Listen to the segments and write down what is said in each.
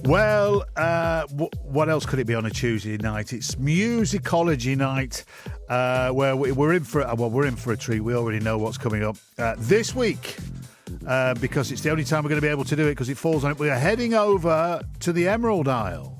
Well, what else could it be on a Tuesday night? It's Musicology night, where we're in for a treat. We already know what's coming up this week, because it's the only time we're going to be able to do it because it falls on it. We are heading over to the Emerald Isle.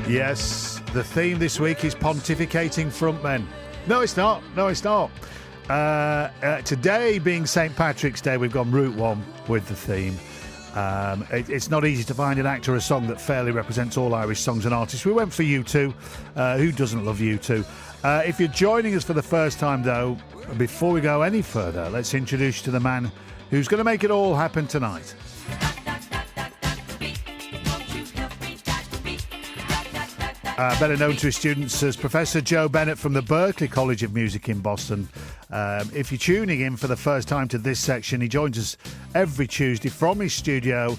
Yes, the theme this week is pontificating frontmen. No, it's not. Today, being St. Patrick's Day, we've gone Route 1 with the theme. It's not easy to find an act or a song that fairly represents all Irish songs and artists. We went for U2. Who doesn't love U2? If you're joining us for the first time, though, before we go any further, let's introduce you to the man who's going to make it all happen tonight. Better known to his students as Professor Joe Bennett from the Berklee College of Music in Boston. If you're tuning in for the first time to this section, he joins us every Tuesday from his studio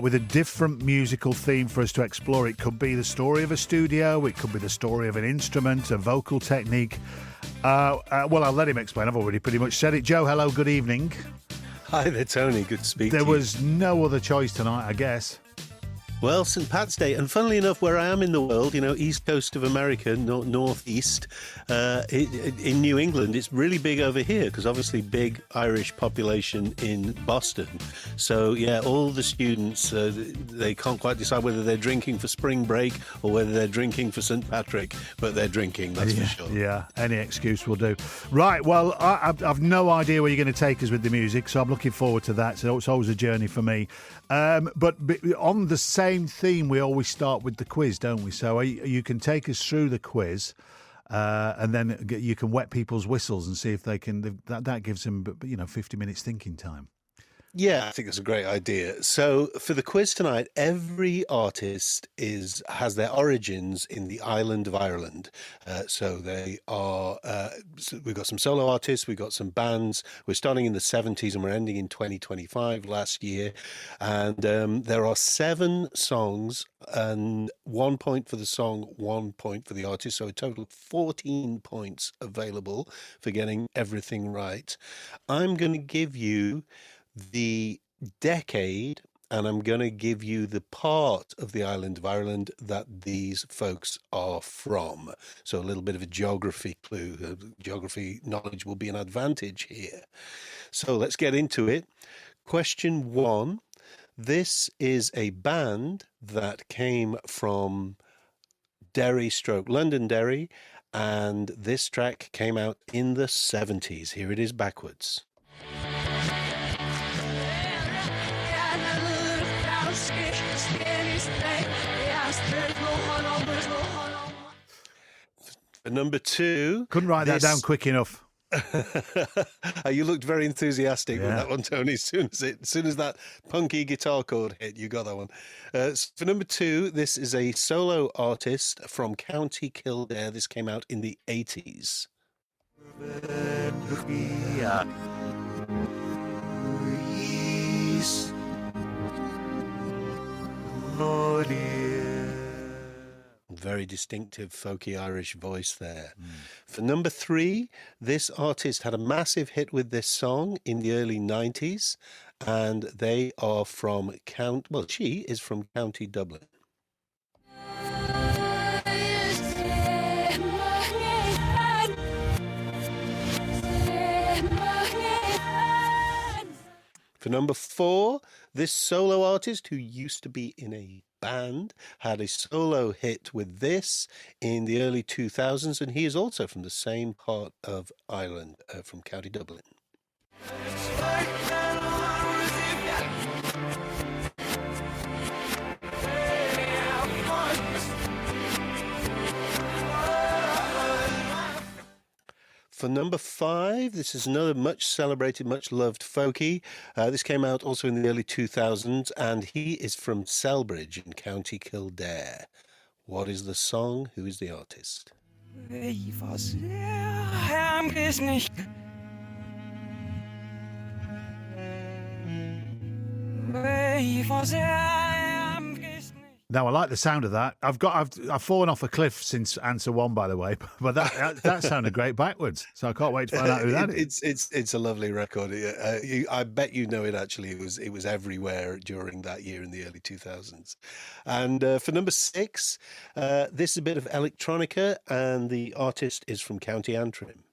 with a different musical theme for us to explore. It could be the story of a studio, it could be the story of an instrument, a vocal technique. Well, I'll let him explain. I've already pretty much said it. Joe, hello, good evening. Hi there, Tony. Good to speak to you. There was no other choice tonight, I guess. Well, St. Pat's Day, and funnily enough, where I am in the world, east coast of America, northeast, in New England, it's really big over here because obviously big Irish population in Boston. So, yeah, all the students, they can't quite decide whether they're drinking for spring break or whether they're drinking for St. Patrick, but they're drinking, that's for sure. Yeah, any excuse will do. Right, well, I've no idea where you're going to take us with the music, so I'm looking forward to that. So it's always a journey for me. But on the same theme, we always start with the quiz, don't we? So you can take us through the quiz, and then you can wet people's whistles and see if they can. That gives them, 50 minutes thinking time. Yeah, I think that's a great idea. So for the quiz tonight, every artist has their origins in the island of Ireland. So they are, we've got some solo artists, we've got some bands. We're starting in the 70s and we're ending in 2025 last year. And there are 7 songs and 1 point for the song, 1 point for the artist. So a total of 14 points available for getting everything right. I'm going to give you the decade, and I'm going to give you the part of the island of Ireland that these folks are from. So a little bit of a geography clue. Geography knowledge will be an advantage here. So let's get into it. Question 1. This is a band that came from Londonderry, and this track came out in the 70s. Here it is backwards. Number 2. Couldn't write that down quick enough. You looked very enthusiastic with that one, Tony. As soon as that punky guitar chord hit, you got that one. For number 2, this is a solo artist from County Kildare. This came out in the 80s. Very distinctive folky Irish voice there. For number 3, this artist had a massive hit with this song in the early 90s, and they are from she is from County Dublin. For number 4, this solo artist who used to be in a band had a solo hit with this in the early 2000s, and he is also from the same part of Ireland, from County Dublin. For number 5, this is another much celebrated, much loved folkie. This came out also in the early 2000s, and he is from Selbridge in County Kildare. What is the song? Who is the artist? Now I like the sound of that. I've fallen off a cliff since answer one, by the way, but that sounded great backwards. So I can't wait to find out who that is. It's a lovely record. I bet you know it. Actually, it was everywhere during that year in the early 2000s. And for number 6, this is a bit of electronica, and the artist is from County Antrim.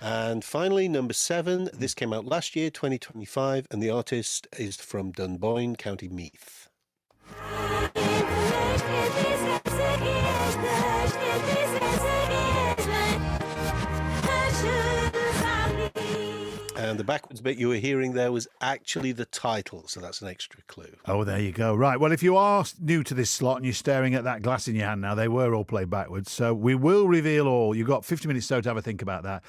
And finally, number 7, this came out last year, 2025, and the artist is from Dunboyne, County Meath. And the backwards bit you were hearing there was actually the title, so that's an extra clue. Oh, there you go. Right. Well, if you are new to this slot and you're staring at that glass in your hand now, they were all played backwards. So we will reveal all. You've got 50 minutes to have a think about that.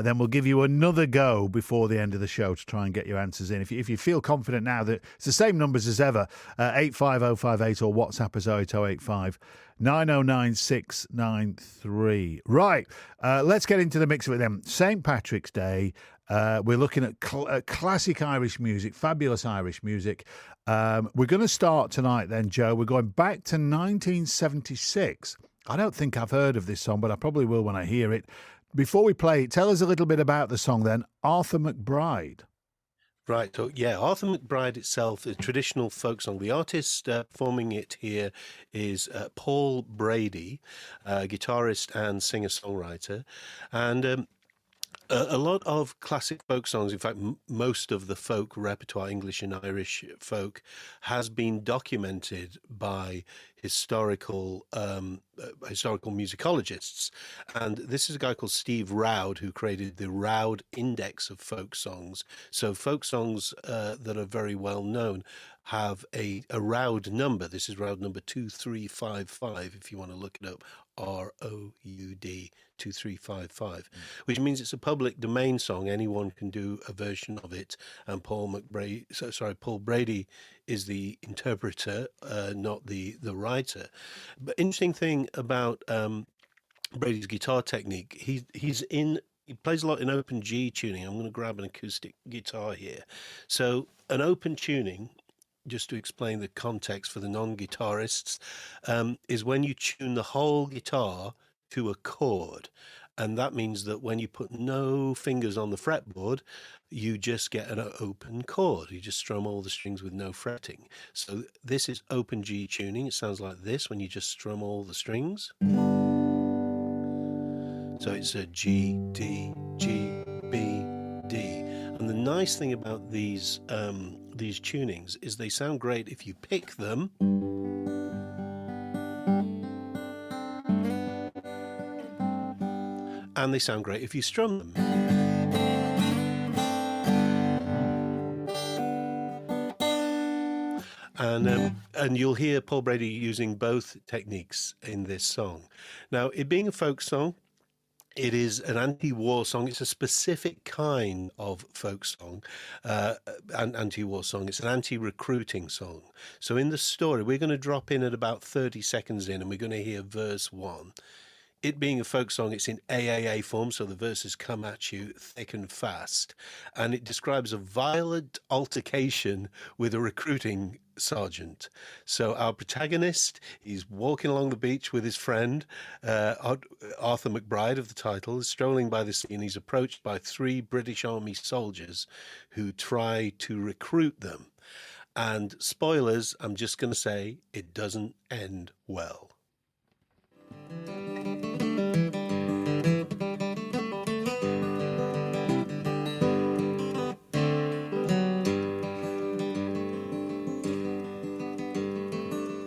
Then we'll give you another go before the end of the show to try and get your answers in. If you feel confident now that it's the same numbers as ever, 85058 or WhatsApp us 08085 909 693. Right. Let's get into the mix of it then. St. Patrick's Day. We're looking at classic Irish music, fabulous Irish music. We're going to start tonight then, Joe. We're going back to 1976. I don't think I've heard of this song, but I probably will when I hear it. Before we play it, tell us a little bit about the song then. Arthur McBride. Right, so yeah, Arthur McBride itself is a traditional folk song. The artist performing it here is Paul Brady, guitarist and singer-songwriter. And a lot of classic folk songs, in fact, most of the folk repertoire, English and Irish folk, has been documented by historical musicologists. And this is a guy called Steve Roud who created the Roud Index of folk songs. So folk songs that are very well known have a Roud number. This is Roud number 2355, if you want to look it up. ROUD 2355, which means it's a public domain song. Anyone can do a version of it, and Paul Brady is the interpreter, not the writer. But interesting thing about Brady's guitar technique, he plays a lot in open G tuning. I'm going to grab an acoustic guitar here. So an open tuning, just to explain the context for the non-guitarists, is when you tune the whole guitar to a chord. And that means that when you put no fingers on the fretboard, you just get an open chord. You just strum all the strings with no fretting. So this is open G tuning. It sounds like this when you just strum all the strings. So it's a G, D, G, B, D. And the nice thing about these tunings is they sound great if you pick them. And they sound great if you strum them. And you'll hear Paul Brady using both techniques in this song. Now, it being a folk song, it is an anti-war song. It's a specific kind of folk song, an anti-war song. It's an anti-recruiting song. So in the story, we're going to drop in at about 30 seconds in, and we're going to hear verse 1. It being a folk song, it's in AAA form, so the verses come at you thick and fast. And it describes a violent altercation with a recruiting sergeant. So our protagonist, he's walking along the beach with his friend, Arthur McBride of the title, is strolling by the sea, and he's approached by 3 British Army soldiers who try to recruit them. And spoilers, I'm just going to say, it doesn't end well.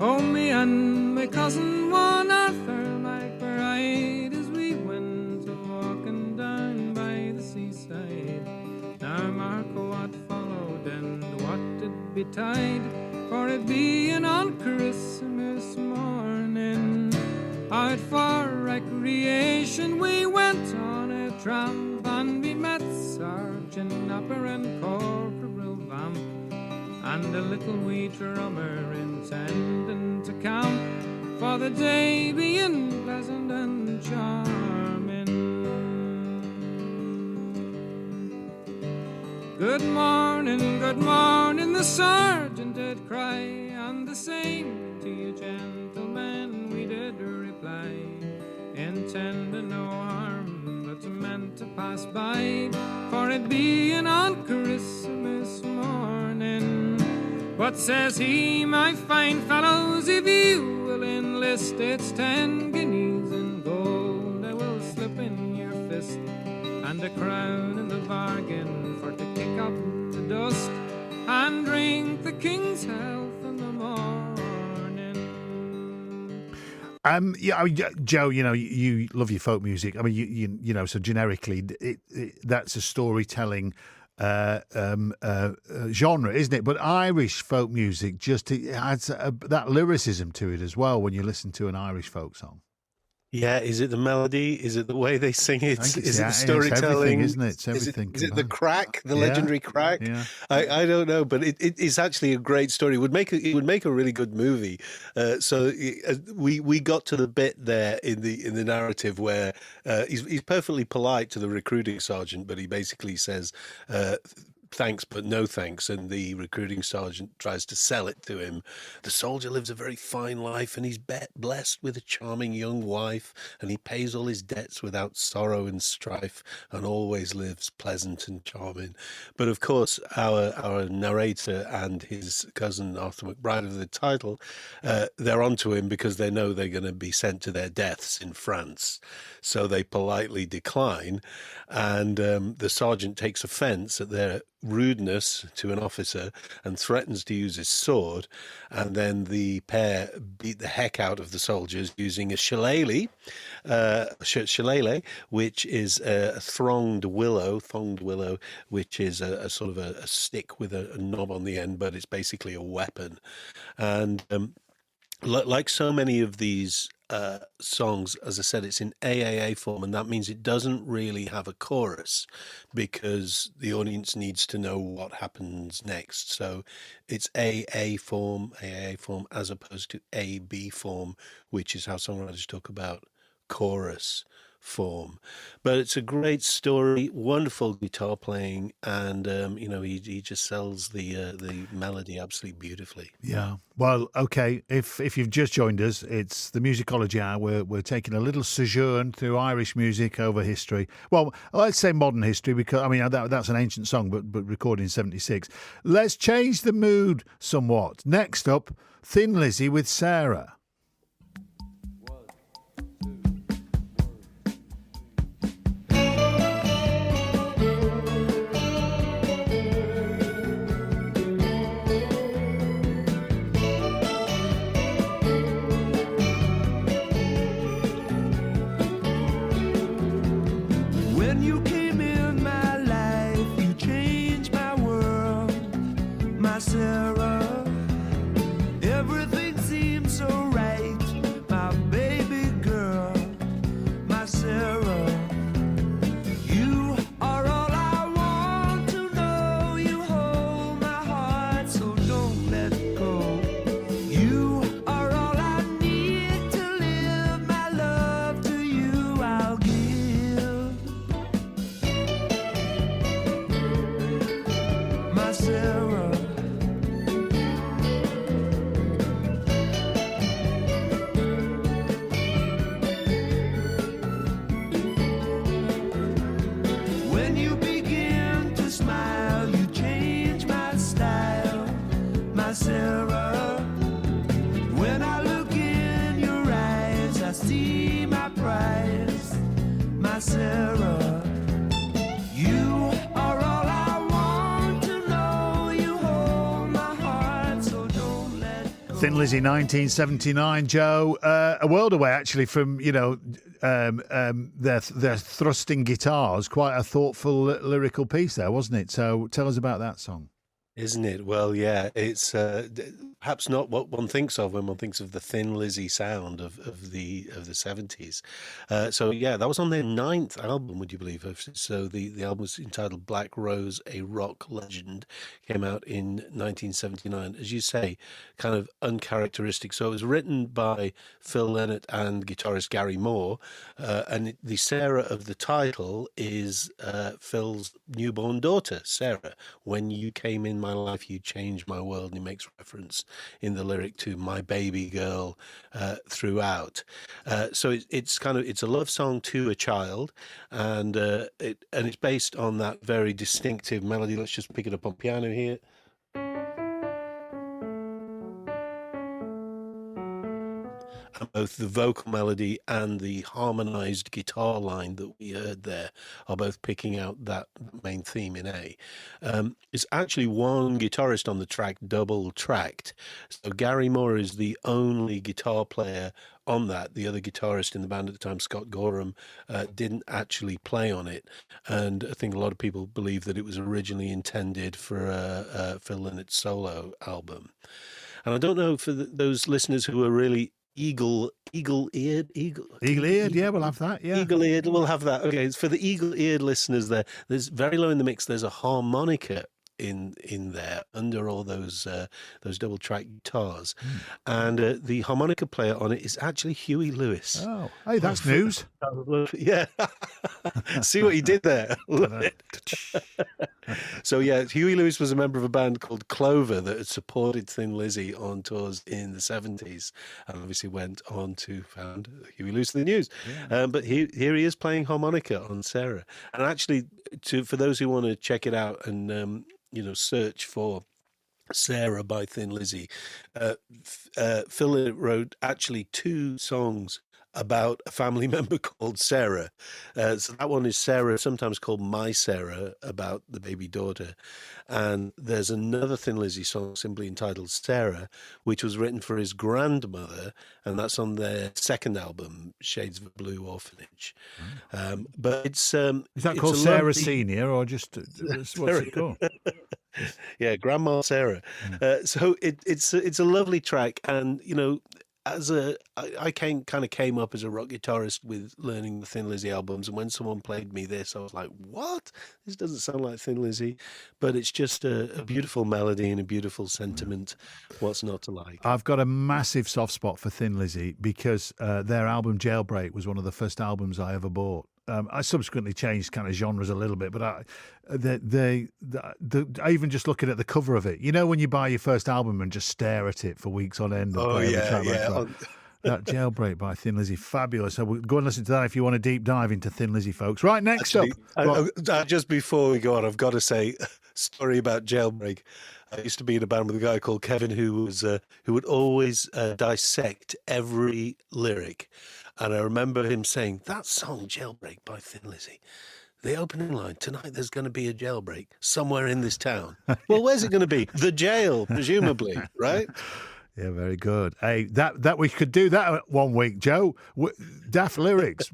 Oh, me and my cousin one Arthur McBride, as we went a-walking down by the seaside. Now Marco what followed and what did betide, for it being on Christmas morning. Out for recreation we went on a tramp, and we met Sergeant Napper and Corporal Vamp, and a little wee drummer intending to camp. for the day being pleasant and charming. Good morning, the sergeant did cry, and the same to you, gentlemen, we did reply, intending no harm, but meant to pass by, for it being on Christmas morning. But says he, my fine fellows, if you will enlist, it's 10 guineas in gold I will slip in your fist, and a crown in the bargain for to kick up the dust and drink the king's health in the morning. Yeah, Joe, you love your folk music. I mean, you know, so generically, that's a storytelling genre, isn't it? But Irish folk music just it adds that lyricism to it as well when you listen to an Irish folk song. Yeah, is it the melody? Is it the way they sing it? Is it the It's storytelling? everything, isn't it? It's everything. Is it the crack, the legendary crack? Yeah. I don't know, but it's actually a great story. It would make a really good movie. So we got to the bit there in the narrative where he's perfectly polite to the recruiting sergeant, but he basically says, thanks, but no thanks. And the recruiting sergeant tries to sell it to him. The soldier lives a very fine life, and he's blessed with a charming young wife, and he pays all his debts without sorrow and strife, and always lives pleasant and charming. But of course, our narrator and his cousin Arthur McBride of the title, they're onto him because they know they're going to be sent to their deaths in France. So they politely decline, and the sergeant takes offence at their rudeness to an officer and threatens to use his sword, and then the pair beat the heck out of the soldiers using a shillelagh, which is a thonged willow, which is a sort of a stick with a knob on the end, but it's basically a weapon. And like so many of these songs, as I said, it's in AAA form, and that means it doesn't really have a chorus because the audience needs to know what happens next. So it's AAA form, as opposed to AB form, which is how songwriters talk about chorus form. But it's a great story, wonderful guitar playing, and he just sells the melody absolutely beautifully. Yeah. Well, okay. If you've just joined us, it's the Musicology Hour. We're taking a little sojourn through Irish music over history. Well, let's say modern history, because I mean that's an ancient song, but recorded in '76. Let's change the mood somewhat. Next up, Thin Lizzy with Sarah. Sarah, everything seems so right, my baby girl, my Sarah. You are all I want to know. You hold my heart, so don't let go. You are all I need to live. My love to you I'll give, my Sarah. Sarah, when I look in your eyes, I see my prize, my Sarah. You are all I want to know. You hold my heart, so don't let go. Thin Lizzy, 1979, Joe. A world away, actually, from their thrusting guitars. Quite a thoughtful lyrical piece there, wasn't it? So tell us about that song. Isn't it? Well, yeah, it's perhaps not what one thinks of when one thinks of the Thin Lizzy sound of the 70s. So yeah, that was on their 9th album, would you believe? So the album was entitled Black Rose, a Rock Legend, came out in 1979. As you say, kind of uncharacteristic. So it was written by Phil Lynott and guitarist Gary Moore, and the Sarah of the title is Phil's newborn daughter, Sarah. When you came in my life, you changed my world. And he makes reference in the lyric to my baby girl throughout. So it's a love song to a child, and it's based on that very distinctive melody. Let's just pick it up on piano here. And both the vocal melody and the harmonized guitar line that we heard there are both picking out that main theme in A. It's actually one guitarist on the track, double tracked. So Gary Moore is the only guitar player on that. The other guitarist in the band at the time, Scott Gorham, didn't actually play on it. And I think a lot of people believe that it was originally intended for Phil Lynott's solo album. And I don't know, for those listeners who are really eagle-eared, yeah, we'll have that, yeah. Eagle-eared, we'll have that. Okay, for the eagle-eared listeners there's very low in the mix, there's a harmonica in there under all those double track guitars, and the harmonica player on it is actually Huey Lewis. Oh, hey, that's news. Yeah. See what he did there. So yeah, Huey Lewis was a member of a band called Clover that had supported Thin Lizzy on tours in the 70s, and obviously went on to found Huey Lewis and the News. Yeah. But here he is playing harmonica on Sarah. And actually, for those who want to check it out and search for Sarah by Thin Lizzy, Phil wrote actually 2 songs about a family member called Sarah. So that one is Sarah, sometimes called My Sarah, about the baby daughter. And there's another Thin Lizzy song simply entitled Sarah, which was written for his grandmother, and that's on their 2nd album, Shades of Blue Orphanage. But it's... is that called Sarah Senior, or just... what's it called? Yeah, Grandma Sarah. So it's a lovely track, and, I came up as a rock guitarist with learning the Thin Lizzy albums, and when someone played me this, I was like, what? This doesn't sound like Thin Lizzy, but it's just a beautiful melody and a beautiful sentiment. What's not to like? I've got a massive soft spot for Thin Lizzy because their album Jailbreak was one of the first albums I ever bought. I subsequently changed kind of genres a little bit, but I even just looking at the cover of it, when you buy your first album and just stare at it for weeks on end. Oh, yeah. That Jailbreak by Thin Lizzy, fabulous. So we'll go and listen to that if you want a deep dive into Thin Lizzy, folks. Right, next up. Just before we go on, I've got to say a story about Jailbreak. I used to be in a band with a guy called Kevin who would always dissect every lyric. And I remember him saying, that song, Jailbreak by Thin Lizzy, the opening line, tonight there's going to be a jailbreak somewhere in this town. Well, where's it going to be? The jail, presumably, right? Yeah, very good. Hey, that we could do that one week, Joe. Daft lyrics.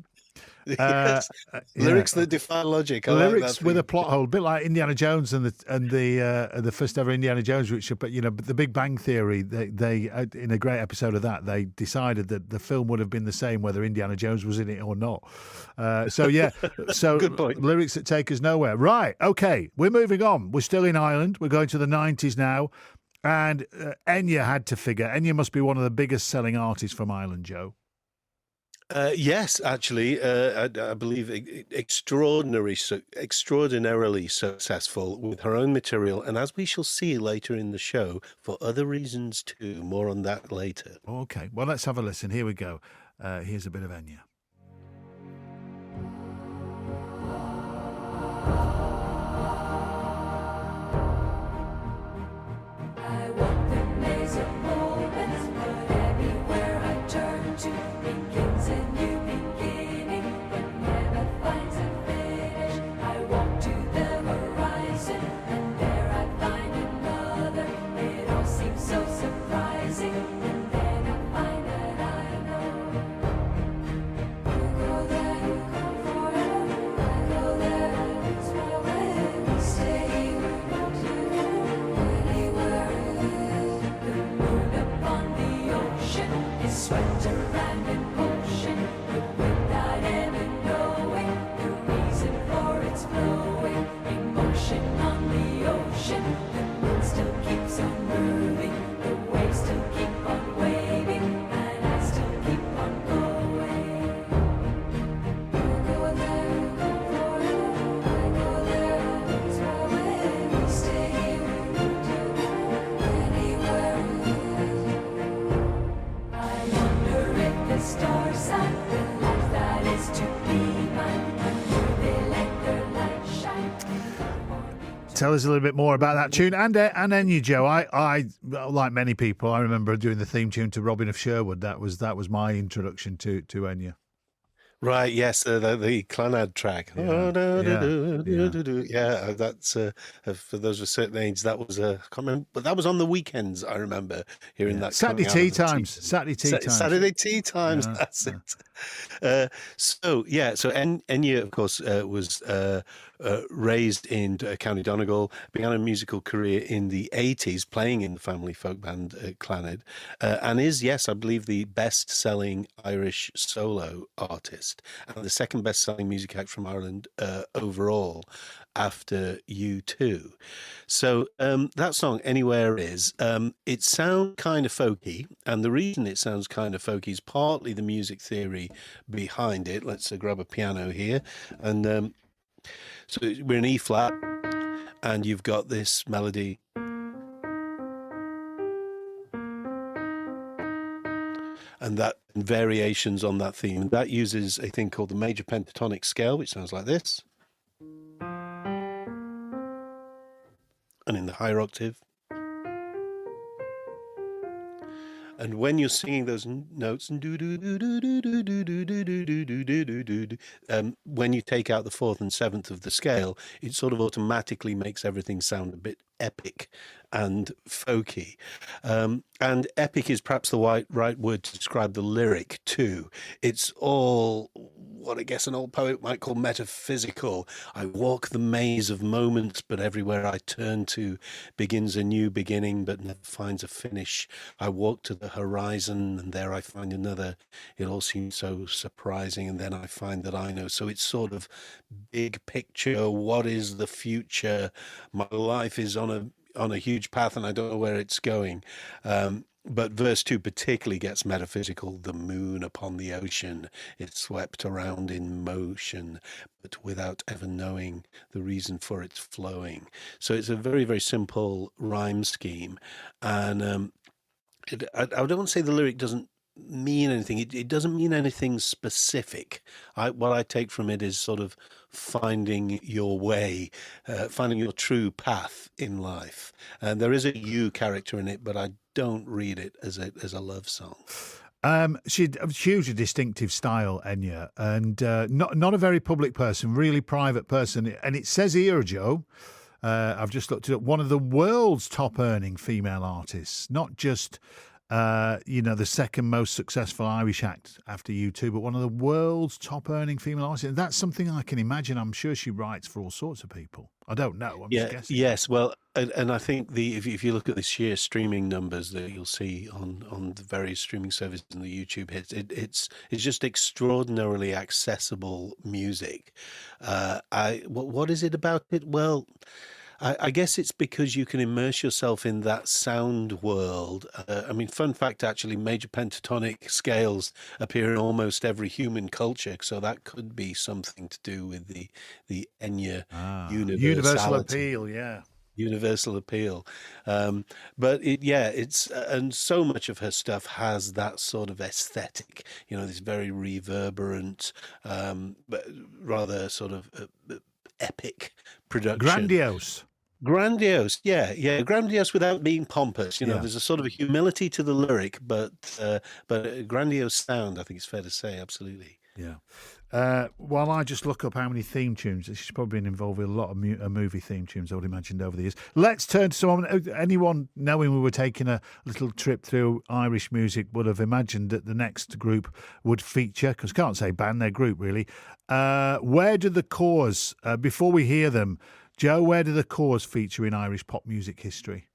Yes. Lyrics that defy logic. Lyrics with a plot hole, a bit like Indiana Jones and the first ever Indiana Jones, which the Big Bang Theory. They in a great episode of that, they decided that the film would have been the same whether Indiana Jones was in it or not. So good point. Lyrics that take us nowhere. Right, okay, we're moving on. We're still in Ireland. We're going to the 90s now, and Enya had to figure. Enya must be one of the biggest selling artists from Ireland, Joe. Yes, actually, I believe extraordinarily successful with her own material, and as we shall see later in the show, for other reasons too. More on that later. Okay, well, let's have a listen. Here we go. Here's a bit of Enya. I walk the maze of moments, but everywhere I turn to begins a new beginning, but never finds a finish. I walk to the horizon, and there I find another. It all seems so surprising, and then I find that I know Tell us a little bit more about that tune and Enya, Joe. I like many people, I remember doing the theme tune to Robin of Sherwood. That was my introduction to Enya. Right, yes, the Clannad track. Yeah, Yeah, that's for those of a certain age. That was I can't remember, but that was on the weekends. I remember hearing that. Saturday coming out tea of the times. Saturday tea times. Saturday tea times. Yeah, That's it. So Enya, of course, was raised in County Donegal. Began a musical career in the 80s, playing in the family folk band Clannad, and is, yes, I believe, the best-selling Irish solo artist and the second best-selling music act from Ireland overall, after U2. So that song, Anywhere Is, it sounds kind of folky, and the reason it sounds kind of folky is partly the music theory behind it. Let's grab a piano here, and so we're in E flat, and you've got this melody. And that variations on that theme. And that uses a thing called the major pentatonic scale, which sounds like this. And in the higher octave. And when you're singing those notes, when you take out the fourth and seventh of the scale, it sort of automatically makes everything sound a bit epic and folky. And epic is perhaps the right word to describe the lyric too. It's all what I guess an old poet might call metaphysical. I walk the maze of moments, but everywhere I turn to begins a new beginning, but never finds a finish. I walk to the horizon, and there I find another. It all seems so surprising, and then I find that I know. So it's sort of big picture. What is the future? My life is on a huge path, and I don't know where it's going. But verse 2 particularly gets metaphysical. The moon upon the ocean, it's swept around in motion, but without ever knowing the reason for its flowing. So it's a very, very simple rhyme scheme. And I don't want to say the lyric doesn't mean anything. It doesn't mean anything specific. What I take from it is sort of finding your way, finding your true path in life. And there is a you character in it, but I don't read it as a love song. She had a hugely distinctive style, Enya, and not a very public person, really private person. And it says here, Joe, I've just looked it up, one of the world's top earning female artists, not just the second most successful Irish act after U2, but one of the world's top earning female artists. And that's something I can imagine. I'm sure she writes for all sorts of people. I don't know. I'm just guessing. Yes. Well, and I think if you look at the sheer streaming numbers that you'll see on the various streaming services and the YouTube hits, it's just extraordinarily accessible music. What is it about it? Well, I guess it's because you can immerse yourself in that sound world. Fun fact, actually, major pentatonic scales appear in almost every human culture, so that could be something to do with the Enya universal appeal, yeah. Universal appeal. But it's and so much of her stuff has that sort of aesthetic, this very reverberant, but rather sort of epic production. Grandiose, yeah, grandiose without being pompous. There's a sort of a humility to the lyric, but a grandiose sound, I think it's fair to say, absolutely. Yeah. While I just look up how many theme tunes, she's probably been involved with a lot of movie theme tunes, I would imagine, over the years. Let's turn to someone. Anyone knowing we were taking a little trip through Irish music would have imagined that the next group would feature, because can't say band, they're group really. Where do the Corrs, before we hear them, Joe, where do the Corrs feature in Irish pop music history?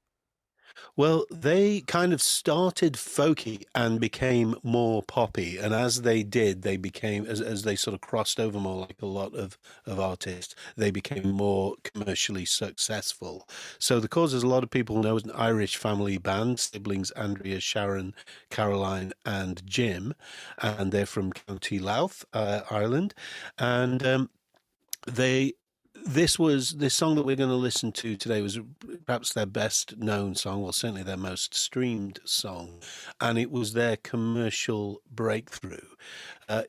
Well, they kind of started folky and became more poppy. And as they did, they became, as they sort of crossed over more like a lot of artists, they became more commercially successful. So the Corrs, as a lot of people know, is an Irish family band, siblings Andrea, Sharon, Caroline, and Jim. And they're from County Louth, Ireland. And this song that we're going to listen to today was perhaps their best known song, or certainly their most streamed song, and it was their commercial breakthrough.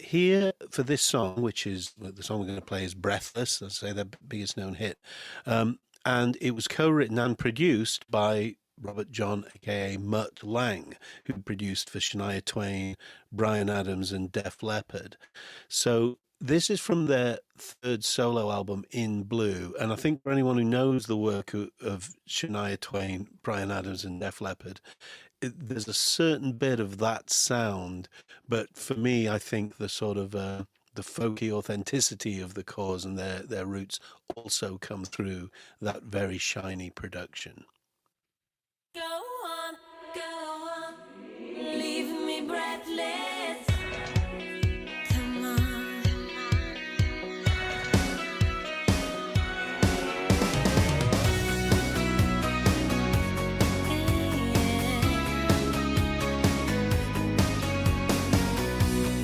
Here for this song, which is the song we're going to play, is Breathless, let's say their biggest known hit. and it was co-written and produced by Robert John, aka Mutt Lange, who produced for Shania Twain, Bryan Adams, and Def Leppard. So this is from their third solo album, In Blue. And I think for anyone who knows the work of Shania Twain, Bryan Adams, and Def Leppard, there's a certain bit of that sound. But for me, I think the sort of the folky authenticity of the Corrs and their roots also come through that very shiny production. Go on, leave me breathless. Come on.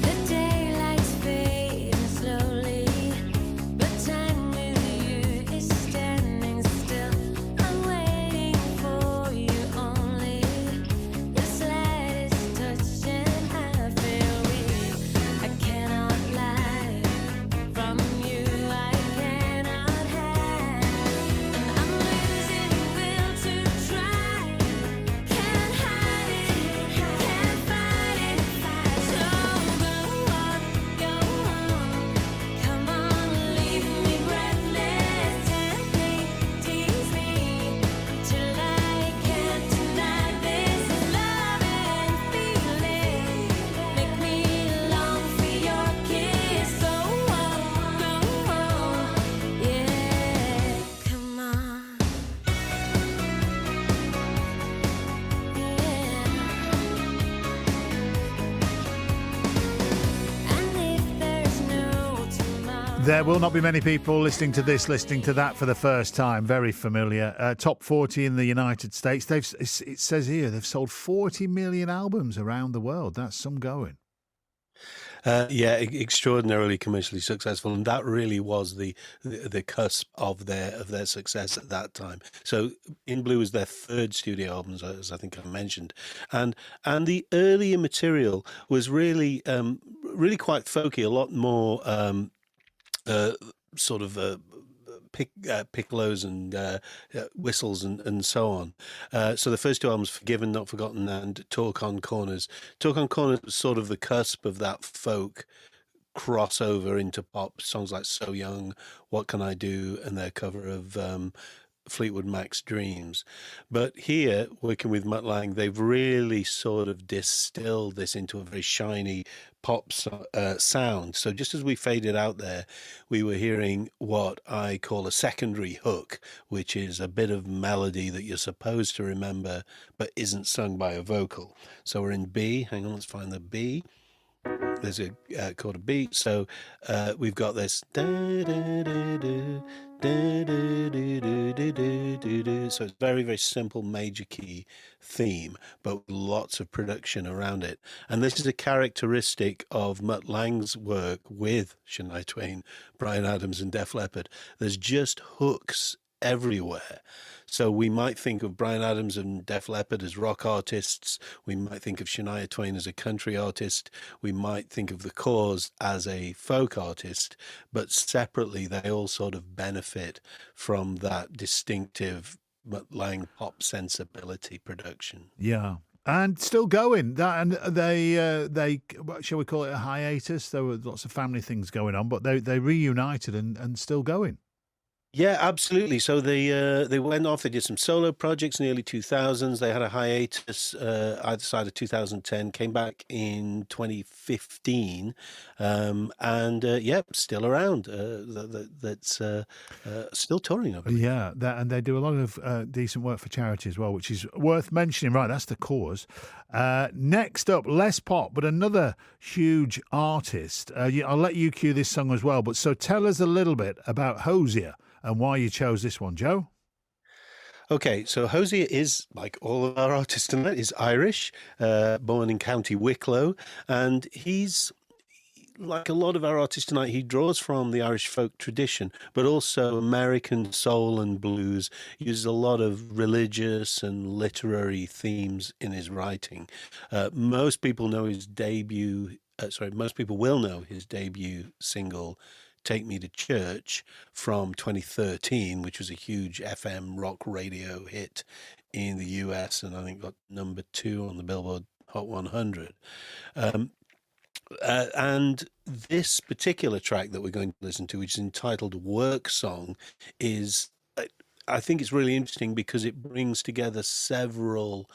The daylight's fading slowly, but time with you is standing still. I'm waiting for you only. The slightest touch and I feel weak. I cannot lie from you. I cannot hide. I'm losing the will to try. Can't hide it, can't fight it. So go on, come on, leave me breathless. Tempt me, tease me, till I can't deny this love and feeling. Make me long for your kiss. Go on, yeah, come on, and if there's no tomorrow. There will not be many people listening to this, listening to that for the first time. Very familiar. Top 40 in the United States. It says here they've sold 40 million albums around the world. That's some going. Extraordinarily commercially successful, and that really was the cusp of their success at that time. So, In Blue was their third studio album, as I think I mentioned, and the earlier material was really quite folky, a lot more sort of piccolos and whistles and so on. So the first two albums, Forgiven, Not Forgotten, and Talk on Corners. Talk on Corners was sort of the cusp of that folk crossover into pop. Songs like So Young, What Can I Do, and their cover of Fleetwood Mac's Dreams. But here, working with Mutt Lange, they've really sort of distilled this into a very shiny pop sound. So just as we faded out there, we were hearing what I call a secondary hook, which is a bit of melody that you're supposed to remember but isn't sung by a vocal. So we're in B. Hang on, let's find the B. There's a chord of B. So we've got this. So it's very, very simple major key theme, but with lots of production around it. And this is a characteristic of Mutt Lange's work with Shania Twain, Bryan Adams, and Def Leppard. There's just hooks everywhere. So we might think of Bryan Adams and Def Leppard as rock artists. We might think of Shania Twain as a country artist. We might think of the Corrs as a folk artist. But separately, they all sort of benefit from that distinctive Mutt Lange pop sensibility production. Yeah. And still going. That, and they what shall we call it, a hiatus? There were lots of family things going on, but they reunited and still going. Yeah, absolutely. So they went off. They did some solo projects in the early 2000s. They had a hiatus either side of 2010. Came back in 2015, still around. That's still touring. I believe. Yeah, and they do a lot of decent work for charity as well, which is worth mentioning. Right, that's the Corrs. Next up, less pop, but another huge artist. I'll let you cue this song as well. But so tell us a little bit about Hozier and why you chose this one, Joe. Okay, so Hozier is, like all of our artists tonight, is Irish, born in County Wicklow, and he's, like a lot of our artists tonight, he draws from the Irish folk tradition, but also American soul and blues, uses a lot of religious and literary themes in his writing. Most people will know his debut single, Take Me to Church from 2013, which was a huge FM rock radio hit in the US, and I think got number 2 on the Billboard Hot 100. And this particular track that we're going to listen to, which is entitled Work Song, is, I think it's really interesting because it brings together several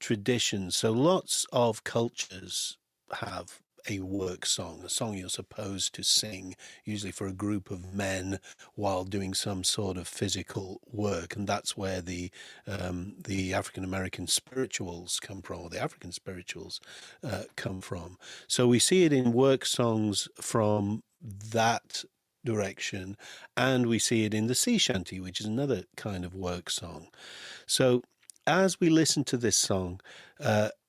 traditions. So lots of cultures have a work song, a song you're supposed to sing, usually for a group of men while doing some sort of physical work, and that's where the African American spirituals come from, or the African spirituals come from. So we see it in work songs from that direction, and we see it in the sea shanty, which is another kind of work song. So as we listen to this song,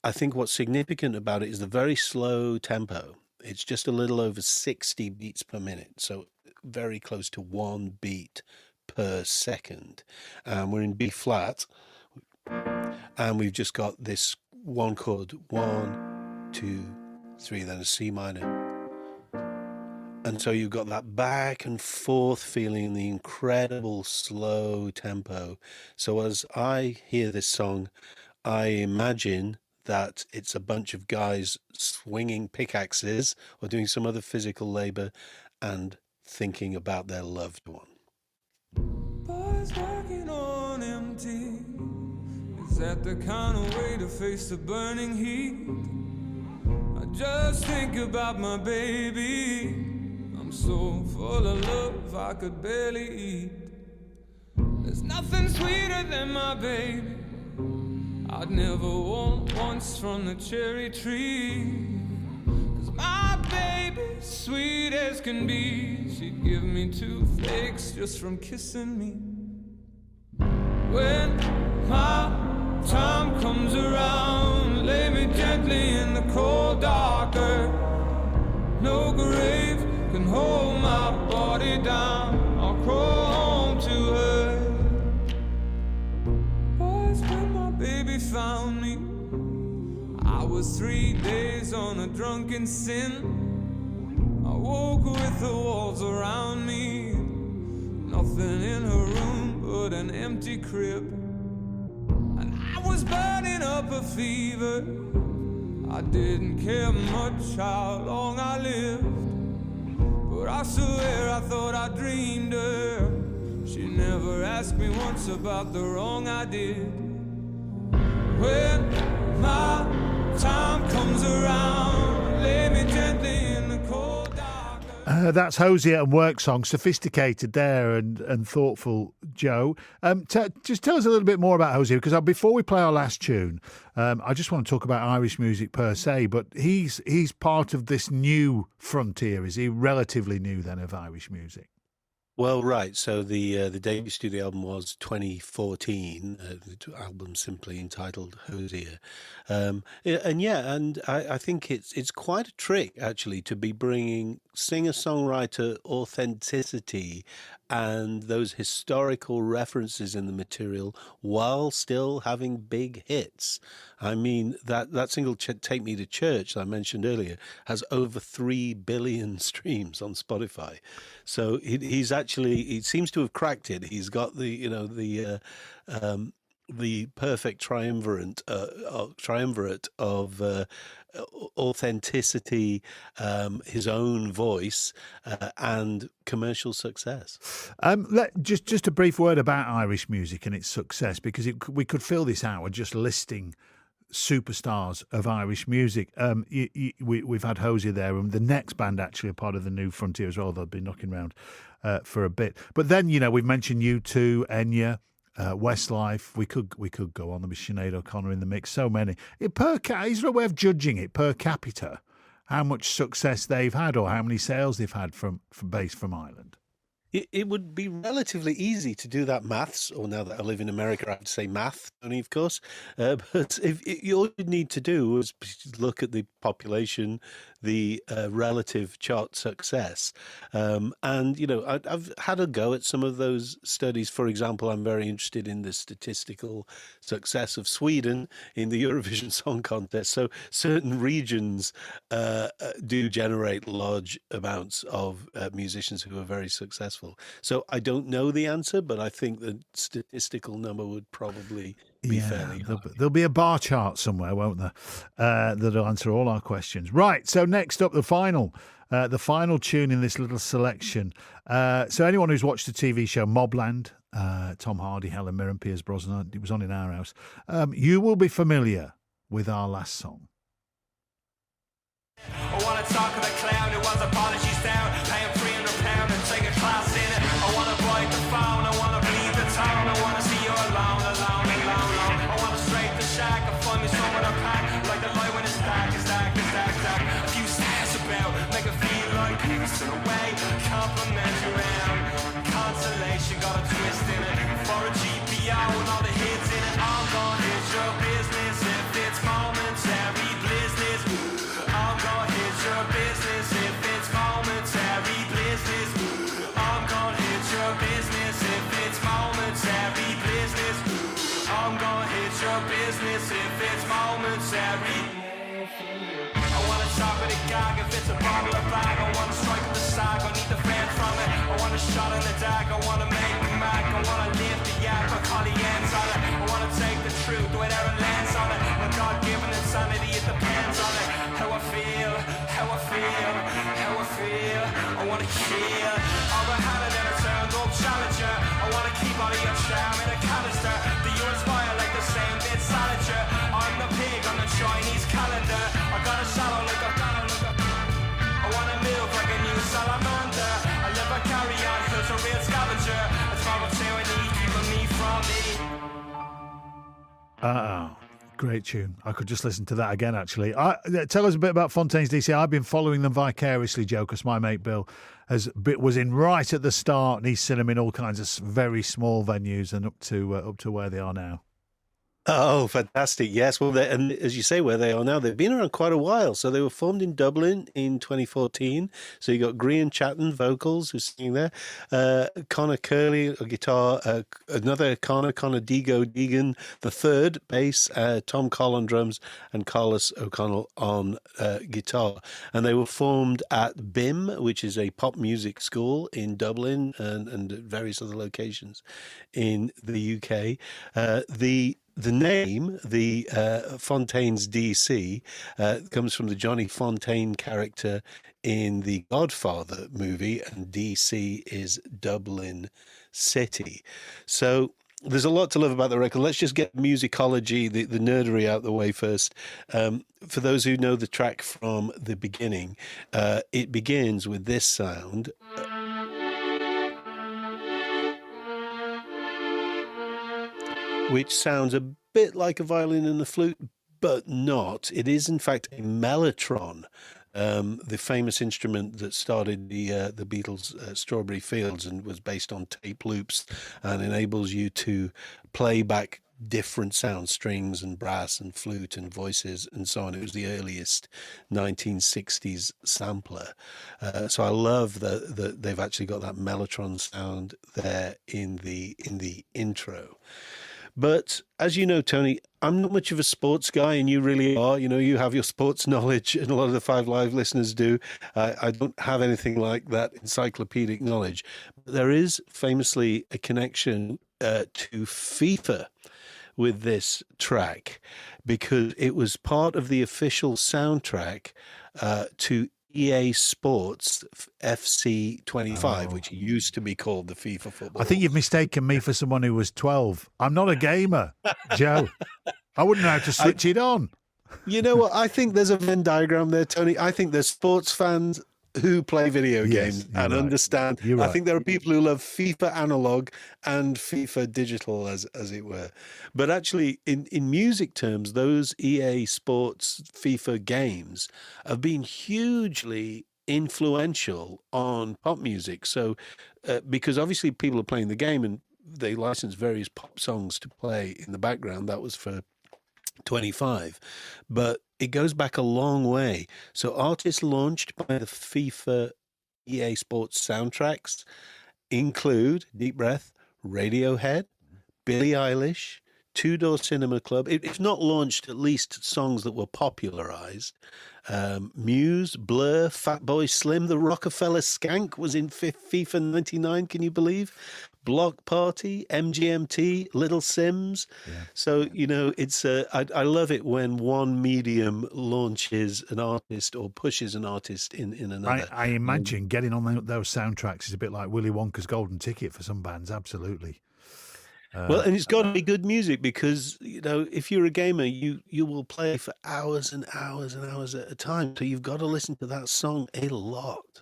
I think what's significant about it is the very slow tempo. It's just a little over 60 beats per minute, so very close to 1 beat per second. We're in B flat, and we've just got this one chord, 1, 2, 3, then a C minor. And so you've got that back and forth feeling, the incredible slow tempo. So as I hear this song, I imagine that it's a bunch of guys swinging pickaxes or doing some other physical labor and thinking about their loved one. Boys working on empty. Is that the kind of way to face the burning heat? I just think about my baby. I'm so full of love I could barely eat. There's nothing sweeter than my baby. I'd never want once from the cherry tree. 'Cause my baby's sweet as can be. She'd give me toothaches just from kissing me. When my time comes around, lay me gently in the cold dark earth. No grave can hold my body down. I'll crawl home to her. Boys, when my baby found me, I was 3 days on a drunken sin. I woke with the walls around me, nothing in her room but an empty crib. And I was burning up a fever. I didn't care much how long I lived, but I swear I thought I dreamed her. She never asked me once about the wrong I did. When my time comes around, lay me gently in the cold dark. That's Hozier and Work Song, sophisticated there and thoughtful, Joe. Just tell us a little bit more about Hozier, because before we play our last tune, I just want to talk about Irish music per se, but he's part of this new frontier. Is he relatively new then of Irish music? Well, right. So the debut studio album was 2014. The album simply entitled Hozier, and I think it's quite a trick actually to be bringing singer-songwriter authenticity and those historical references in the material while still having big hits. I mean, that single Take Me to Church that I mentioned earlier has over 3 billion streams on Spotify. So he seems to have cracked it. He's got the perfect triumvirate of authenticity, his own voice, and commercial success. Just a brief word about Irish music and its success, because we could fill this hour just listing superstars of Irish music. We've had Hozier there, and the next band actually are part of the new frontier as well. They'll be knocking around for a bit. But then, we've mentioned U2, Enya, Westlife. We could go on. There was Sinead O'Connor in the mix. So many. Is there a way of judging it per capita? How much success they've had, or how many sales they've had from Ireland? It would be relatively easy to do that maths, or now that I live in America, I have to say math, Tony, of course. But all you'd need to do was look at the population, the relative chart success. And, I've had a go at some of those studies. For example, I'm very interested in the statistical success of Sweden in the Eurovision Song Contest. So certain regions do generate large amounts of musicians who are very successful. So I don't know the answer, but I think the statistical number would probably be fairly high. There'll be a bar chart somewhere, won't there? That'll answer all our questions. Right. So next up, the final tune in this little selection. So anyone who's watched the TV show Mobland, Tom Hardy, Helen Mirren, Piers Brosnan, it was on in our house. You will be familiar with our last song. I want to talk to the clown who wants apologies down, pay him £300 and take a class in it. I want to bite the phone, I want to bleed the town, I want to see you alone. I want to straight the shack, I find me somewhere to pack, like the light when it's dark. A few stairs about, make it feel like peace in a way, compliment around. Consolation got a twist in it, for a GPO and all the hits in it. I'm gonna hit your business if it's momentary business. I'm gonna hit your business if it's momentary business. I'm gonna hit your business if it's momentary business. I'm gonna hit your business if it's momentary. I wanna talk with a gag if it's a bottle or bag. I wanna strike with the sag, I need the fan from it. I want a shot in the dag, I wanna make the mac. I wanna lift the yak, I call the ends on it. I wanna take the truth, whatever lands on it. My God-given insanity, it depends on it. How I feel. I wanna hear all the hand and then I turned up challenger. I wanna keep all of your charm in a canister. Do you inspire like the same bit salager? I'm the pig on the Chinese calendar. I got a shallow like I wanna move like a new salamander. I live a carry on, who's a real scavenger. It's my tyranny, keeping me from me. Great tune. I could just listen to that again, actually. Tell us a bit about Fontaines D.C. I've been following them vicariously, Joe, because my mate Bill was in right at the start, and he's seen them in all kinds of very small venues and up to where they are now. Oh, fantastic. Yes. Well, and as you say, where they are now, they've been around quite a while. So they were formed in Dublin in 2014. So you got Grian Chatton, vocals, who's singing there. Conor Curley, a guitar. Another Conor Digo Deegan, the third, bass. Tom Coll on drums, and Carlos O'Connell on guitar. And they were formed at BIM, which is a pop music school in Dublin and various other locations in the UK. The name, the Fontaines D.C., comes from the Johnny Fontaine character in the Godfather movie, and D.C. is Dublin City. So there's a lot to love about the record. Let's just get musicology, the nerdery out the way first. For those who know the track from the beginning, it begins with this sound. Which sounds a bit like a violin and a flute, but not. It is, in fact, a mellotron, the famous instrument that started the Beatles' Strawberry Fields and was based on tape loops and enables you to play back different sounds, strings and brass and flute and voices and so on. It was the earliest 1960s sampler. So I love that they've actually got that mellotron sound there in the intro. But as you know, Tony, I'm not much of a sports guy, and you really are. You know, you have your sports knowledge, and a lot of the Five Live listeners do. I don't have anything like that encyclopedic knowledge. But there is famously a connection to FIFA with this track, because it was part of the official soundtrack to EA Sports FC 25, which used to be called the FIFA football. I think you've mistaken me for someone who was 12. I'm not a gamer, Joe. I wouldn't know how to switch it on. You know what? I think there's a Venn diagram there, Tony. I think there's sports fans who play video games and understand. I think there are people who love FIFA analog and FIFA digital, as it were. But actually, in music terms, those EA Sports FIFA games have been hugely influential on pop music. So, because obviously people are playing the game and they license various pop songs to play in the background. That was for 25, but it goes back a long way. So artists launched by the FIFA EA Sports soundtracks include, deep breath, Radiohead, Billie Eilish, Two Door Cinema Club. If not launched, at least songs that were popularized. Muse, Blur, Fatboy Slim, the Rockefeller Skank was in FIFA 99, can you believe? Block Party, MGMT, Little Sims. Yeah. So, it's I love it when one medium launches an artist or pushes an artist in another. I imagine getting on those soundtracks is a bit like Willy Wonka's golden ticket for some bands. Absolutely. Well, and it's got to be good music because, if you're a gamer, you will play for hours and hours and hours at a time. So you've got to listen to that song a lot.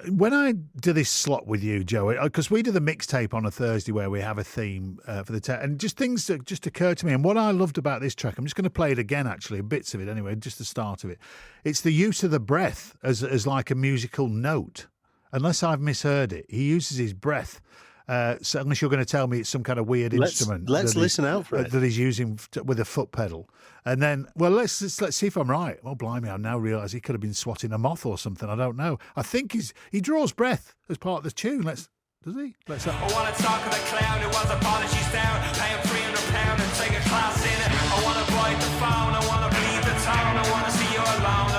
When I do this slot with you, Joe, because we do the mixtape on a Thursday where we have a theme for the and just things that just occur to me. And what I loved about this track, I'm just going to play it again, actually, bits of it anyway, just the start of it. It's the use of the breath as like a musical note. Unless I've misheard it, he uses his breath. So unless you're going to tell me it's some kind of weird instrument, let's listen out for it that he's using with a foot pedal, and then let's see if I'm right. Well, blimey, I now realise he could have been swatting a moth or something. I don't know. I think he draws breath as part of the tune. Does he? Let's. I want to talk to the clown who was apologies down, pay him £300 and take a class in it. I want to bite the phone, I want to bleed the town, I want to see you alone.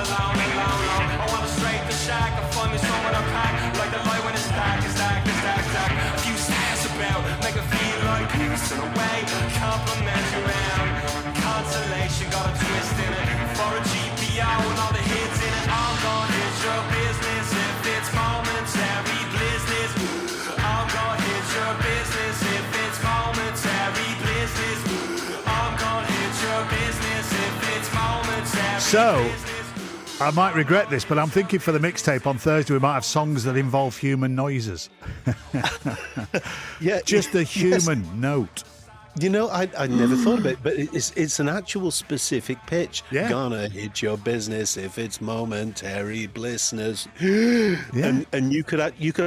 I want to straight the shack, I find me someone to pack, like the light when it's stack. A few stairs about, make her feel like peace in a way, compliment around. Consolation got a twist in it, for a GPO and all the hits in it. I'm gonna hit your business if it's momentary business. I'm gonna hit your business if it's momentary business. I'm gonna hit your business if it's momentary business. I might regret this, but I'm thinking for the mixtape on Thursday we might have songs that involve human noises. Yeah, just a human note. I never thought of it, but it's an actual specific pitch. Yeah. Gonna hit your business if it's momentary blissness. Yeah. And you could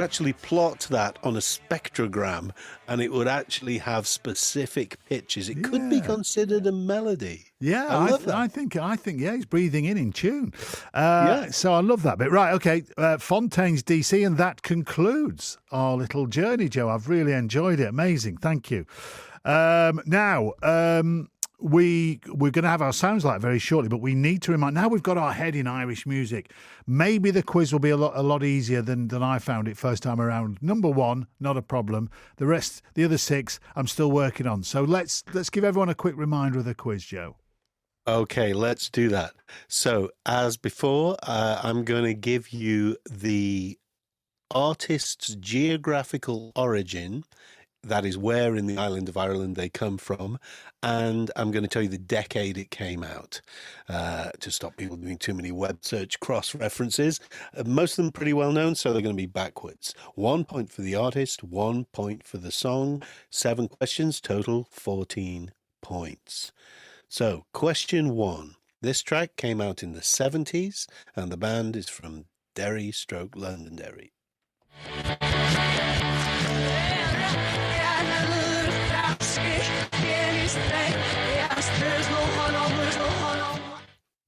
actually plot that on a spectrogram, and it would actually have specific pitches. It could be considered a melody. Yeah, I think he's breathing in tune. Yeah. So I love that bit. Right, okay, Fontaines D.C, and that concludes our little journey, Joe. I've really enjoyed it. Amazing, thank you. Now, we're going to have our Soundslike very shortly, but we need to remind, now we've got our head in Irish music, maybe the quiz will be a lot easier than I found it first time around. Number 1, not a problem. The other 6, I'm still working on. So let's give everyone a quick reminder of the quiz, Joe. Okay, let's do that. So, as before, I'm going to give you the artist's geographical origin. That is where in the island of Ireland they come from. And I'm going to tell you the decade it came out to stop people doing too many web search cross-references. Most of them pretty well known, so they're going to be backwards. 1 point for the artist, 1 point for the song. 7 questions, total 14 points. So, question 1. This track came out in the 70s, and the band is from Derry/Londonderry.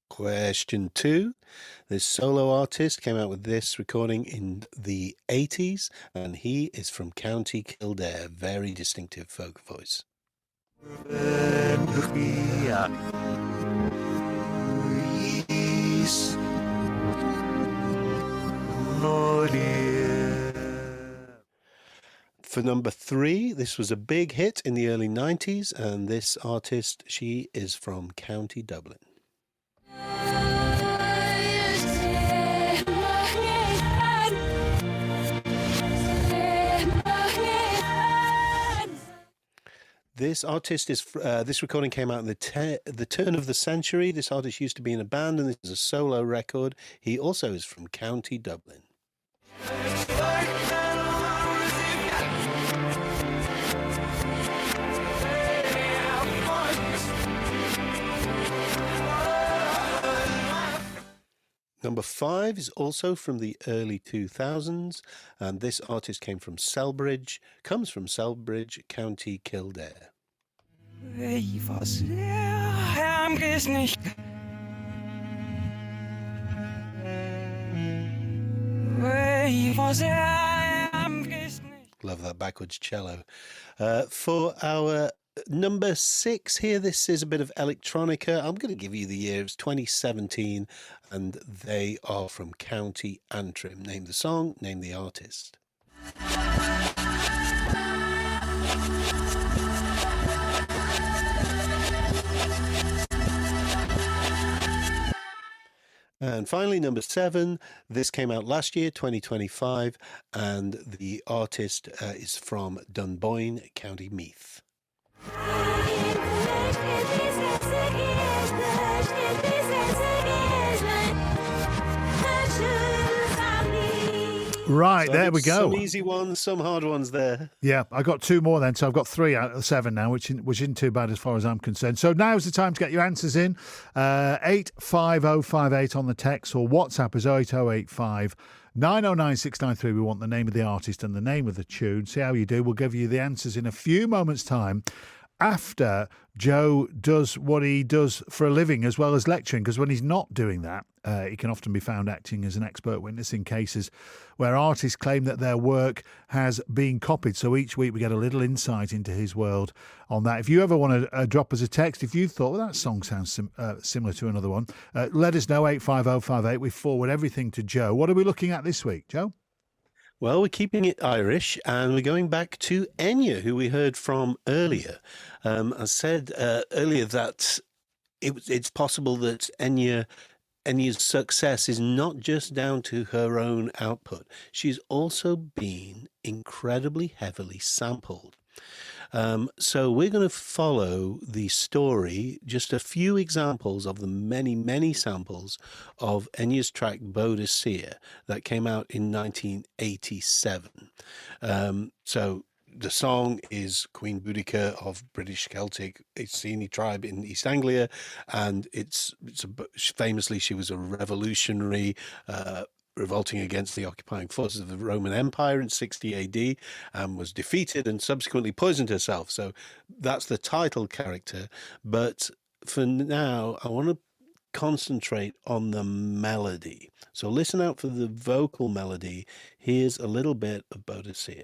Question 2. This solo artist came out with this recording in the 80s, and he is from County Kildare. Very distinctive folk voice. For number 3, this was a big hit in the early 90s, and this artist, she is from County Dublin. This artist is. This recording came out in the turn of the century. This artist used to be in a band, and this is a solo record. He also is from County Dublin. Number 5 is also from the early 2000s, and this artist comes from Selbridge, County Kildare. Ich war sehr nicht. Ich war sehr nicht. Love that backwards cello. For our number 6 here, this is a bit of electronica. I'm going to give you the year. It's 2017, and they are from County Antrim. Name the song, name the artist. And finally, number 7, this came out last year, 2025, and the artist is from Dunboyne, County Meath. Right, So there we go. Some easy ones, some hard ones there. Yeah, I got 2 more then, so I've got 3 out of 7 now, which isn't too bad as far as I'm concerned. So now's the time to get your answers in. 85058 on the text, or WhatsApp is 08085 909 693. We want the name of the artist and the name of the tune. See how you do. We'll give you the answers in a few moments' time, after Joe does what he does for a living as well as lecturing, because when he's not doing that, he can often be found acting as an expert witness in cases where artists claim that their work has been copied. So each week we get a little insight into his world on that. If you ever want to drop us a text, if you thought, well, that song sounds similar to another one, let us know, 85058. We forward everything to Joe. What are we looking at this week, Joe? Well, we're keeping it Irish, and we're going back to Enya, who we heard from earlier. I said earlier that it's possible that Enya's success is not just down to her own output. She's also been incredibly heavily sampled. So we're going to follow the story, just a few examples of the many, many samples of Enya's track Boadicea that came out in 1987. So the song is Queen Boadicea of British Celtic Iceni tribe in East Anglia, and famously she was a revolutionary, revolting against the occupying forces of the Roman Empire in 60 AD, and was defeated and subsequently poisoned herself. So that's the title character. But for now, I want to concentrate on the melody. So listen out for the vocal melody. Here's a little bit of Boadicea.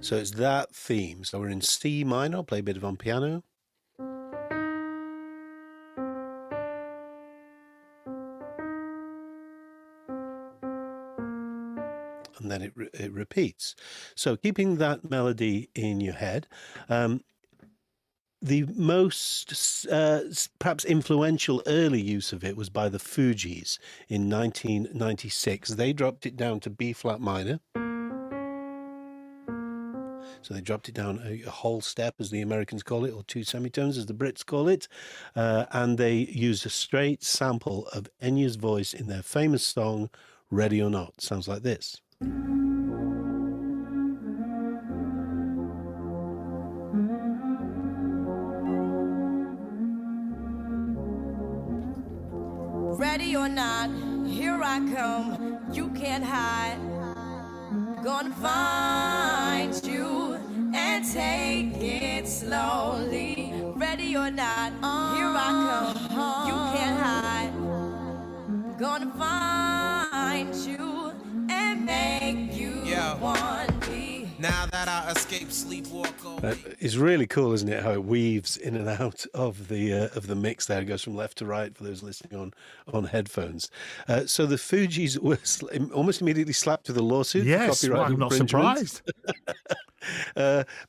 So it's that theme. So we're in C minor. I'll play a bit of on piano. And then it repeats. So keeping that melody in your head. The most perhaps influential early use of it was by the Fugees in 1996. They dropped it down to B flat minor. So they dropped it down a whole step, as the Americans call it, or 2 semitones, as the Brits call it. And they used a straight sample of Enya's voice in their famous song, Ready or Not. Sounds like this. Ready or not, here I come, you can't hide. Gonna find you and take it slowly. Ready or not, here I come, you can't hide. Gonna find you and make you want me. Now that I escape sleep, walk away. It's really cool, isn't it? How it weaves in and out of the mix. There, it goes from left to right for those listening on headphones. So the Fugees were almost immediately slapped with a lawsuit. Yes, for copyright well, I'm not infringement. surprised.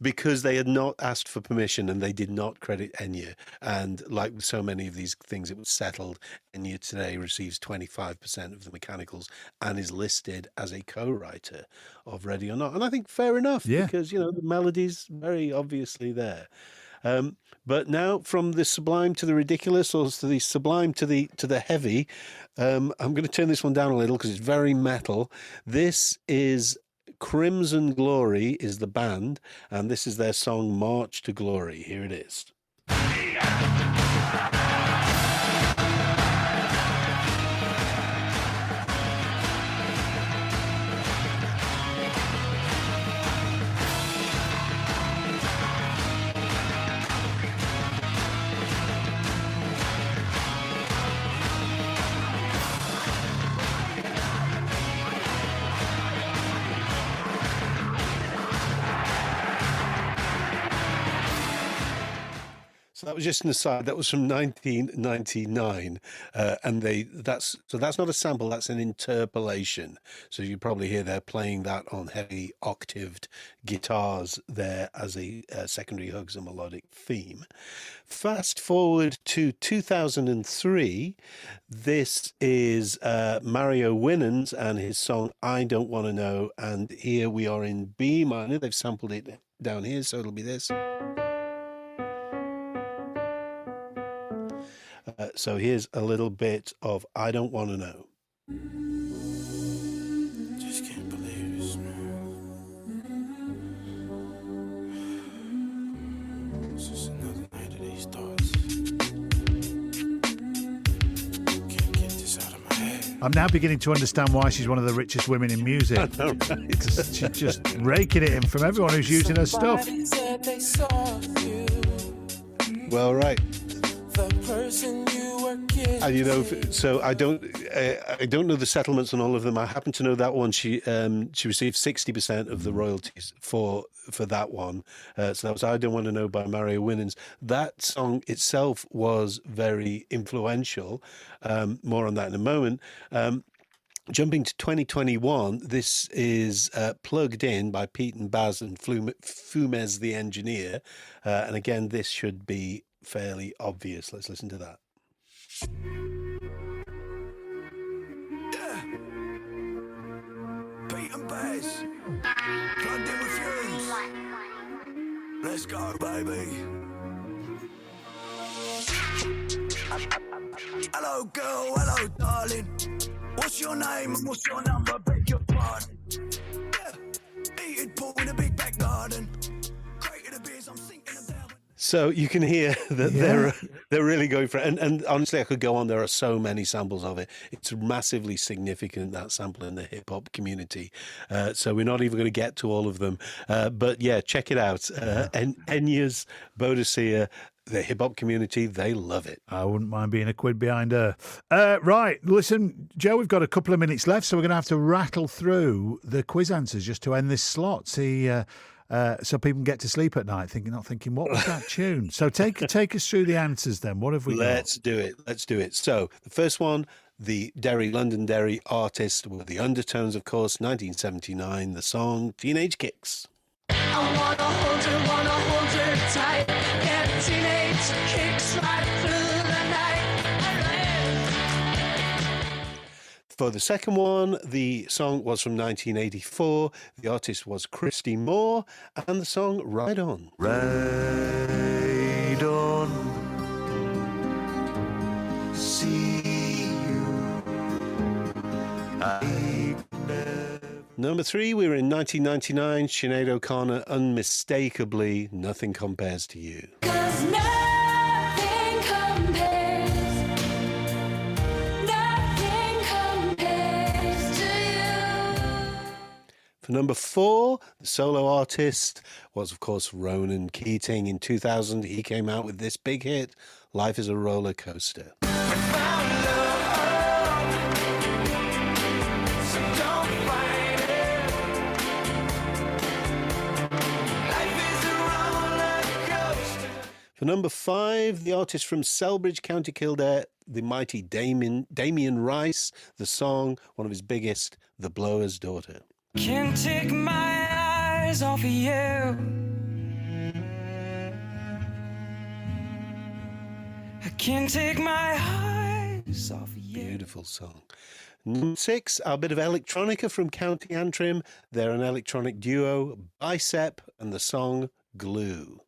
because they had not asked for permission and they did not credit Enya. And like with so many of these things, it was settled. Enya today receives 25% of the mechanicals and is listed as a co-writer of Ready or Not. And I think fair enough, because, the melody's very obviously there. But now, from the sublime to the ridiculous, or to the sublime to the heavy, I'm going to turn this one down a little because it's very metal. This is Crimson Glory is the band, and this is their song March to Glory. Here it is. So that was just an aside. That was from 1999, and that's not a sample. That's an interpolation. So you probably hear they're playing that on heavy octaved guitars there as a secondary hugs and melodic theme. Fast forward to 2003. This is Mario Winans and his song "I Don't Want to Know," and here we are in B minor. They've sampled it down here, so it'll be this. So here's a little bit of I Don't Want to Know. Just can't believe this, man. It's just another night of these thoughts. Can't get this out of my head. I'm now beginning to understand why she's one of the richest women in music. I know, right? She's just raking it in from everyone who's using her stuff. Well, right. The person you were kidding. And so I don't know the settlements on all of them. I happen to know that one. She received 60% of the royalties for that one. So that was I Don't Want to Know by Mario Winans. That song itself was very influential. More on that in a moment. Jumping to 2021, this is Plugged In by Pete and Baz and Fumez the Engineer. And again, this should be fairly obvious. Let's listen to that. Yeah. Pete and Baz. Plugged in with Fumes. Let's go, baby. Hello, girl. Hello, darling. What's your name and what's your number? Beg your pardon. Yeah. Eating pool in a big back garden. Created a beers, I'm thinking of down. So you can hear that they're really going for it. And honestly, I could go on. There are so many samples of it. It's massively significant, that sample in the hip-hop community. So we're not even going to get to all of them. But yeah, check it out. Enya's, Boadicea, the hip-hop community, they love it. I wouldn't mind being a quid behind her. Right, listen, Joe, we've got a couple of minutes left, so we're going to have to rattle through the quiz answers just to end this slot. See... so people can get to sleep at night not thinking, what was that tune? So take us through the answers then. What have we got? Let's do it. So the first one, the London Derry artist with the Undertones, of course, 1979, the song Teenage Kicks. I wanna hold you tight. Get teenage kicks right through the night. For the second one, the song was from 1984. The artist was Christy Moore, and the song Ride On. Ride on. See you. Number three, we were in 1999. Sinead O'Connor, unmistakably, Nothing Compares to You. 'Cause nothing compares to you. For number four, the solo artist was, of course, Ronan Keating. In 2000, he came out with this big hit, Life is a Roller Coaster. For number five, the artist from Selbridge, County Kildare, the mighty Damien Rice, the song, one of his biggest, The Blower's Daughter. Can't take my eyes eyes off of you. I can't take my eyes off of you. Beautiful song. Number 6, a bit of electronica from County Antrim. They're an electronic duo, Bicep, and the song Glue.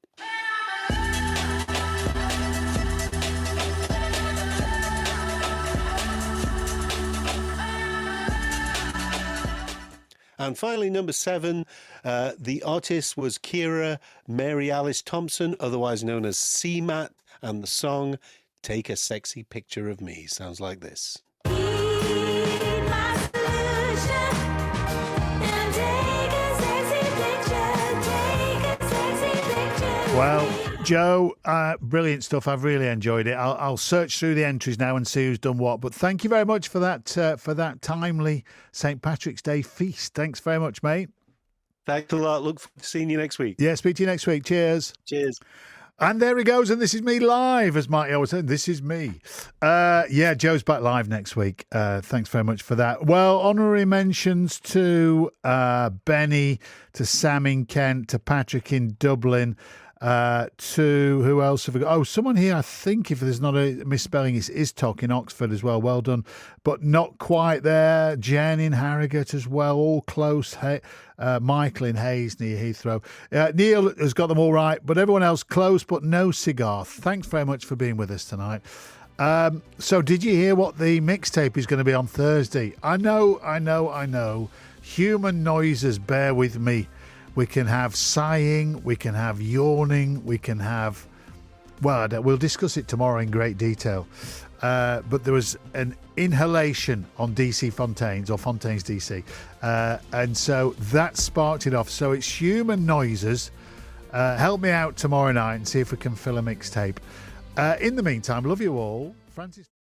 And finally, number 7, the artist was Kira Mary Alice Thompson, otherwise known as CMAT, and the song Take a Sexy Picture of Me sounds like this. Well, Joe, brilliant stuff. I've really enjoyed it. I'll search through the entries now and see who's done what. But thank you very much for that timely St. Patrick's Day feast. Thanks very much, mate. Thanks a lot. Look forward to seeing you next week. Yeah, speak to you next week. Cheers. Cheers. And there he goes, and this is me live, as Marty always said. This is me. Yeah, Joe's back live next week. Thanks very much for that. Well, honorary mentions to Benny, to Sam in Kent, to Patrick in Dublin, to who else have we got? Oh, someone here, I think, if there's not a misspelling, it's Istok in Oxford as well. Well done. But not quite there. Jen in Harrogate as well. All close. Michael in Hayes near Heathrow. Neil has got them all right, but everyone else close, but no cigar. Thanks very much for being with us tonight. So did you hear what the mixtape is going to be on Thursday? I know. Human noises, bear with me. We can have sighing, we can have yawning, we can have... Well, we'll discuss it tomorrow in great detail. But there was an inhalation on DC Fontaines, or Fontaines D.C. And so that sparked it off. So it's human noises. Help me out tomorrow night and see if we can fill a mixtape. In the meantime, love you all. Francis.